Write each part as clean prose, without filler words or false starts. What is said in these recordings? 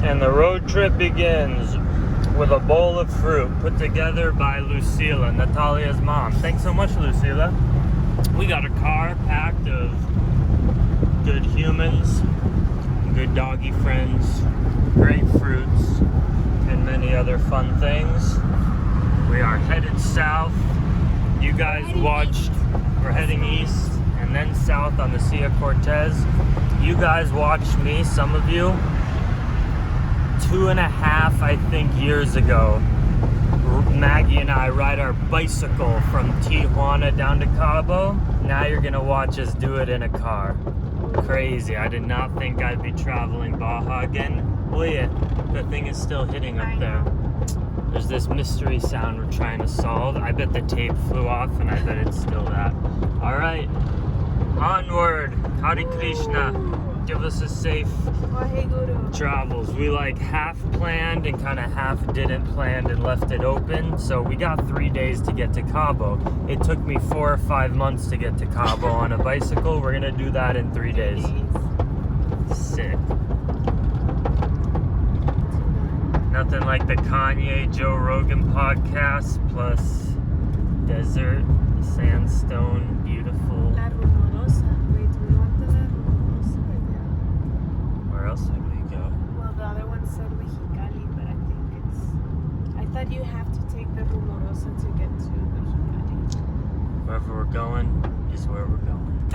And the road trip begins with a bowl of fruit put together by Lucila, Natalia's mom. Thanks so much, Lucila. We got a car packed of good humans, good doggy friends, great fruits, and many other fun things. We are headed south. You guys watched, we're heading east and then south on the Sea of Cortez. You guys watched me, some of you, 2.5, I think, years ago. Maggie and I ride our bicycle from Tijuana down to Cabo. Now you're gonna watch us do it in a car. Crazy. I did not think I'd be traveling Baja again. Oh yeah, the thing is still hitting up there. There's this mystery sound we're trying to solve. I bet the tape flew off and I bet it's still that. All right, onward. Hare Krishna. Give us a safe travels. We like half planned and kind of half didn't plan and left it open. So we got 3 days to get to Cabo. It took me 4 or 5 months to get to Cabo on a bicycle. We're gonna do that in 3 days. Sick. Nothing like the Kanye Joe Rogan podcast plus desert, sandstone, beautiful. La Rumorosa. Wait, do we want the La Rumorosa? Where else did we go? Well, the other one said Mexicali, but I think it's... I thought you have to take the Rumorosa to get to Mexicali. Wherever we're going is where we're going.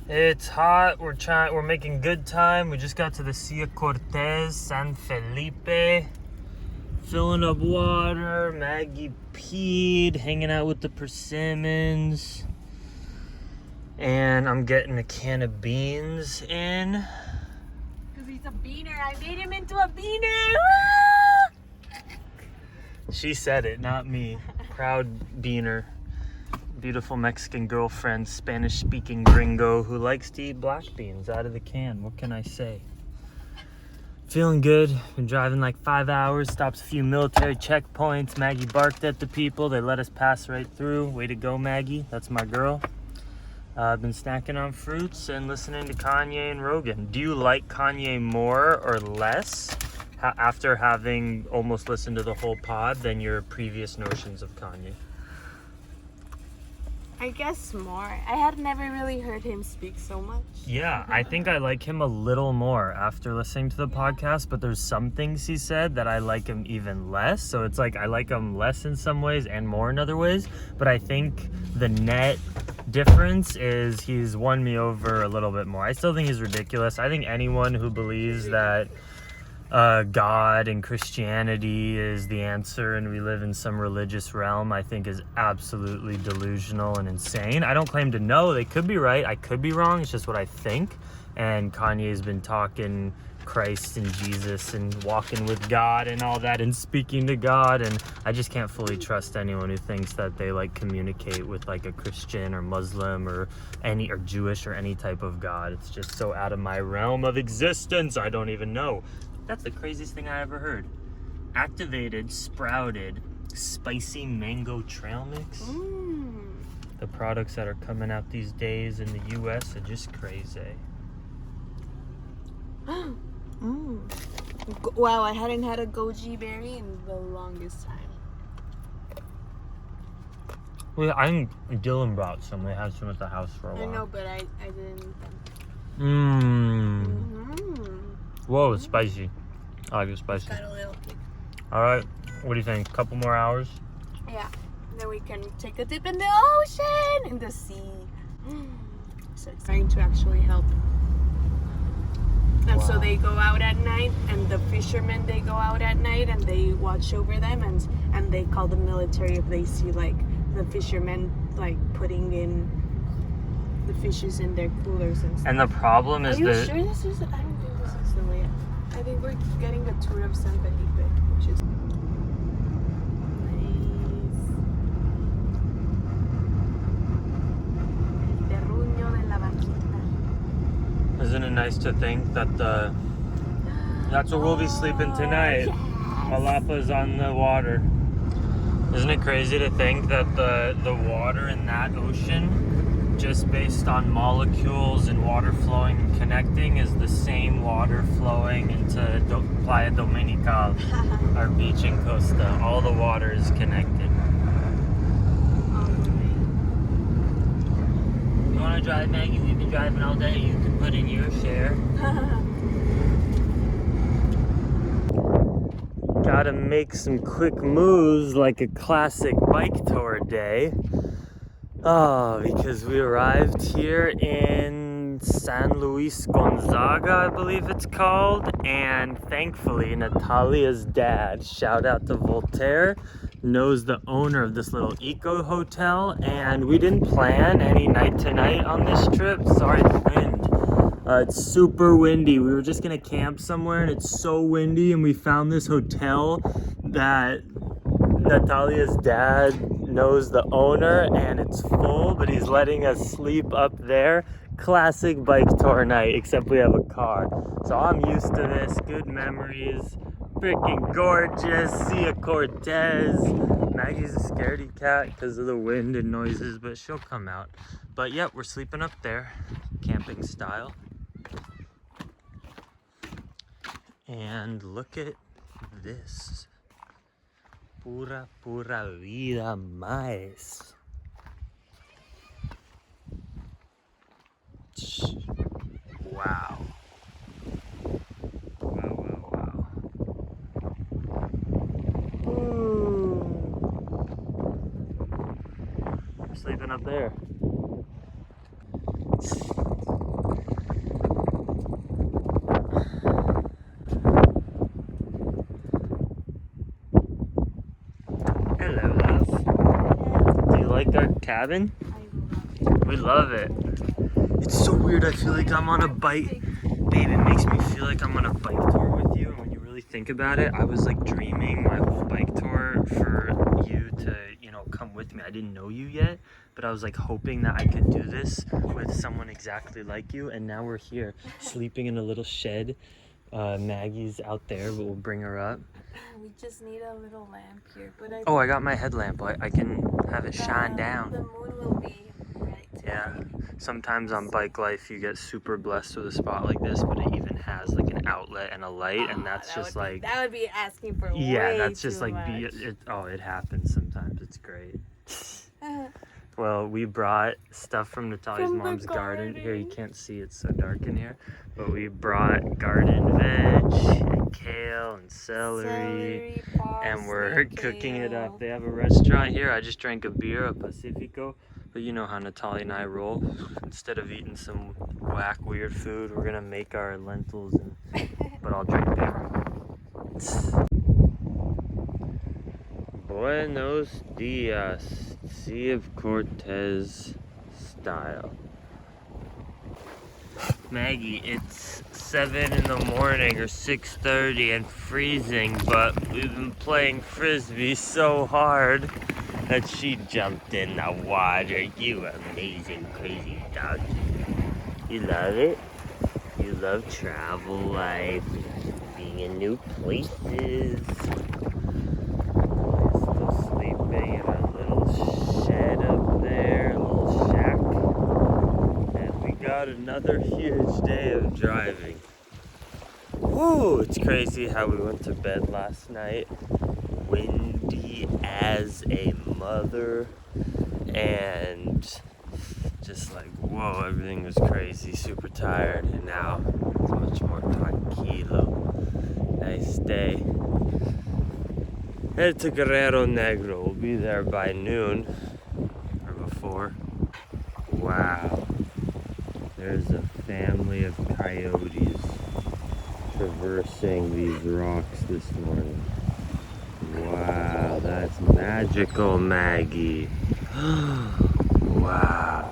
It's hot. We're making good time. We just got to the Sea of Cortez, San Felipe. Filling up water, Maggie peed, hanging out with the persimmons. And I'm getting a can of beans in. Because he's a beaner. I made him into a beaner. She said it, not me. Proud beaner. Beautiful Mexican girlfriend, Spanish-speaking gringo who likes to eat black beans out of the can. What can I say? Feeling good. Been driving like 5 hours. Stops a few military checkpoints. Maggie barked at the people. They let us pass right through. Way to go, Maggie. That's my girl. I've been snacking on fruits and listening to Kanye and Rogan. Do you like Kanye more or less after having almost listened to the whole pod than your previous notions of Kanye? I guess more. I had never really heard him speak so much. Yeah, I think I like him a little more after listening to the podcast, but there's some things he said that I like him even less. So it's like I like him less in some ways and more in other ways. But I think the net difference is he's won me over a little bit more. I still think he's ridiculous. I think anyone who believes that God and Christianity is the answer and we live in some religious realm, I think is absolutely delusional and insane. I don't claim to know. They could be right. I could be wrong. It's just what I think. And Kanye's been talking Christ and Jesus and walking with God and all that and speaking to God. And I just can't fully trust anyone who thinks that they like communicate with like a Christian or Muslim or Jewish or any type of God. It's just so out of my realm of existence. I don't even know. That's the craziest thing I ever heard. Activated, sprouted, spicy mango trail mix. The products that are coming out these days in the U.S. are just crazy. Wow, I hadn't had a goji berry in the longest time. Well, I think Dylan brought some. We had some at the house for a while. I know, but I didn't eat them. Whoa, it's spicy. I like it spicy. Got a little kick. All right, what do you think? Couple more hours? Yeah, then we can take a dip in the ocean, in the sea. So it's trying to actually help. And so they go out at night, and the fishermen, they go out at night and they watch over them, and they call the military if they see like the fishermen like putting in the fishes in their coolers and stuff. And the problem is Are you that... sure this is... I don't think this is the way. I think we're getting a tour of San Felipe, which is nice. El terruño de la vaquita. Isn't it nice to think that that's where we'll be sleeping tonight? Yes. Palapa's on the water. Isn't it crazy to think that the water in that ocean, just based on molecules and water flowing and connecting, is the same water flowing into Playa Dominical, our beach in Costa. All the water is connected. You want to drive, Maggie? We've been driving all day. You can put in your share. Gotta make some quick moves like a classic bike tour day. Oh, because we arrived here in San Luis Gonzaga, I believe it's called, and thankfully Natalia's dad, shout out to Voltaire, knows the owner of this little eco hotel, and we didn't plan any night to night on this trip. Sorry, the wind. It's super windy. We were just gonna camp somewhere and it's so windy, and we found this hotel that Natalia's dad knows the owner, and it's full, but he's letting us sleep up there. Classic bike tour night, except we have a car. So I'm used to this. Good memories. Freaking gorgeous. Sia Cortez. Maggie's a scaredy cat because of the wind and noises, but she'll come out. But yep, we're sleeping up there, camping style. And look at this. Pura vida mais. Wow. Wow. I'm sleeping up there. Hello, love. Do you like our cabin? We love it. It's so weird. I feel like I'm on a bike. Babe, it makes me feel like I'm on a bike tour with you. And when you really think about it, I was like dreaming my whole bike tour for you to, come with me. I didn't know you yet, but I was like hoping that I could do this with someone exactly like you. And now we're here, sleeping in a little shed. Maggie's out there, but we'll bring her up. We just need a little lamp here, but I got my headlamp. I can have it shine down. The moon will be right. Yeah. Sometimes on Bike Life you get super blessed with a spot like this, but it even has like an outlet and a light, and that's just like that would be asking for yeah, that's just too like much. it happens sometimes. It's great. Well, we brought stuff from Natalia's mom's garden. Here, you can't see, it's so dark in here. But we brought garden veg and kale and celery and we're cooking it up. They have a restaurant here. I just drank a beer, a Pacifico. But you know how Natalia and I roll. Instead of eating some whack weird food, we're gonna make our lentils, but I'll drink beer. Buenos dias, Sea of Cortez style. Maggie, it's 7 in the morning or 6:30 and freezing, but we've been playing frisbee so hard that she jumped in the water. You amazing, crazy dog. You love it? You love travel life, being in new places. Still sleeping in a little shed up there, a little shack. And we got another huge day of driving. Woo! It's crazy how we went to bed last night. Windy as a mother, and just like, whoa, everything was crazy, super tired, and now it's much more tranquilo. Nice day. Head to Guerrero Negro. We'll be there by noon or before. Wow. There's a family of coyotes traversing these rocks this morning. Wow, that's magical, Maggie. Wow.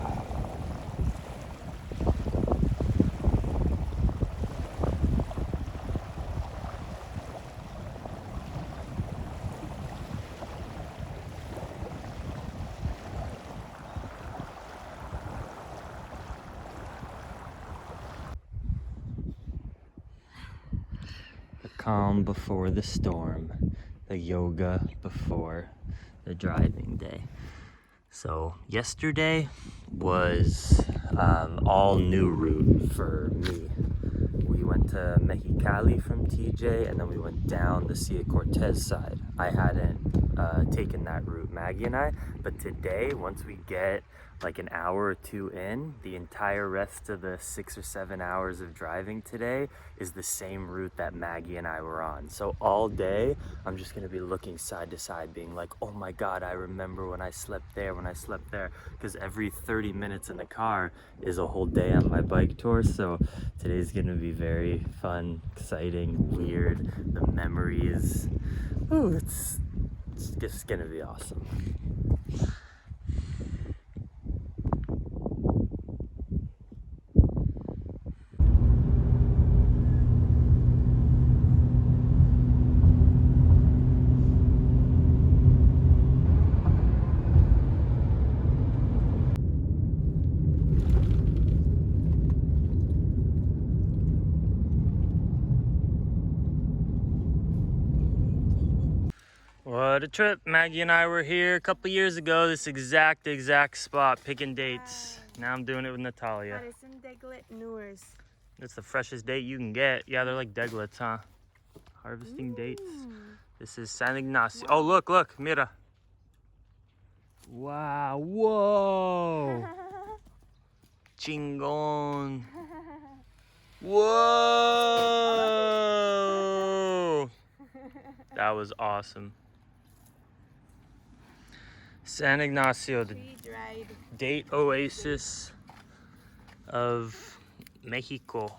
The calm before the storm. The yoga before the driving day. So yesterday was all new route for me. We we went to Mexicali from TJ, and then we went down the Cia Cortez side. I hadn't taken that route, Maggie and I, but today, once we get like an hour or two in, the entire rest of the 6 or 7 hours of driving today is the same route that Maggie and I were on. So all day, I'm just gonna be looking side to side, being like, oh my God, I remember when I slept there, because every 30 minutes in the car is a whole day on my bike tour. So today's gonna be very fun, exciting, weird. The memories, ooh, it's just gonna be awesome. What a trip. Maggie and I were here a couple years ago, this exact spot, picking dates. Now I'm doing it with Natalia. Parecen deglet newers. It's the freshest date you can get. Yeah, they're like deglets, huh? Harvesting dates. This is San Ignacio. Wow. Oh, look, mira. Wow, whoa. Chingon. Whoa. That was awesome. San Ignacio, the date oasis of Mexico.